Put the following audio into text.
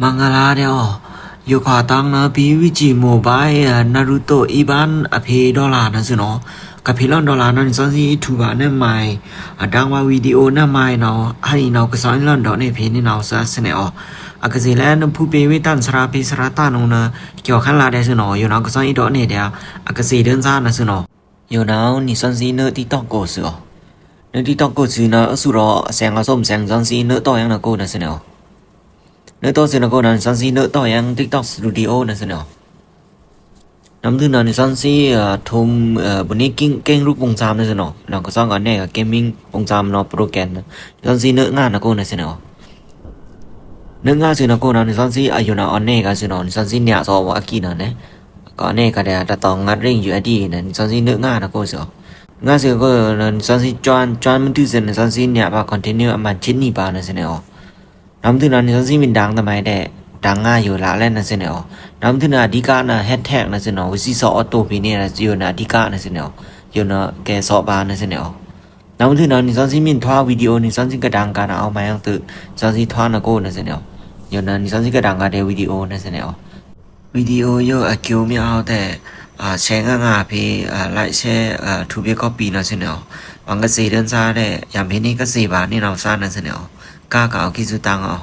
มังกลาเดียวอยู่ขวาตังนะปีวิจิโมบายนารูโตะอีบานอเพดอลลาร์นะสิเนาะกับเพลอนดอลลาร์นั้นซันซีทูบาแน่ใหม่ดังว่าวิดีโอน่ะใหม่เนาะให้เนาะก็สอนลอนดอในเพนี่เนาะซะสเนออกะสิแลนผู้เปวิตันสราปิสราตานงนะเกี่ยวคันลาได้สิเนาะอยู่เนาะก็สอนอีดอเนี่ยเดียวอกะสิเดินซ่านะสิเนาะอยู่เนาะนี่ซันซีเนอที่ต้องโกซอเนอที่ต้องโกซนะสุรอแสงอสมแสงซันซีเนอต่อยังนะโกนะสิเนาะเนอต่อสินะโกนั้นซันซีเนอต่อยัง TikTok Studio นะสิเนาะนำถึงนั้นซันซีทุมบนนี้เก่งรูปวงจามนะสิเนาะแล้วก็สร้างอันนี้ก็เกมมิ่งวงจามเนาะโปรแกรมซันซีเนองานนะโกนะสิเนาะเนื้องานสินะโกนั้นซันซีอายุนะอันนี้ก็สิเนาะซันซีเนี่ยสอบอากินะเนี่ยก็อันนี้ก็ได้ตะตองงัดเร่งอยู่อดีนั้นซันซีเนื้องานนะโกสิงานสิก็นั้นซันซีจวนมันถึงสิซันซีเนี่ยว่าคอนเทนต์มันชิ้นนี้ป่านะสิเนาะนำถึงนั้นซันซีเป็นดังทำไมได้ดังง่ายอยู่ละแล้วนะสิเนาะนำถึงอดีกานะแฮชแท็กนะสิเนาะวิสิสออโต้ปีนี้นะอยู่นะอดีกานะสิเนาะอยู่นะแกสอบบานะสิเนาะนำถึงนั้นซันซีมินทวาวิดีโอนี่ซันซีก็ดังกันเอามายังตึซันซีทวานะโกนะสิเนาะอยู่นั้นซันซีก็ดังกันในวิดีโอนะสิเนาะวิดีโอเยอะคิวไม่เอาแต่แชร์ง่ายๆพี่ไลค์แชร์ทูบก็ปีนะสิเนาะบางก็4เดือนซ่าได้อย่างพี่นี่ก็4บาทนี่เราซ่านะสิเนาะกล้าก็เอาคิดสุตังเอา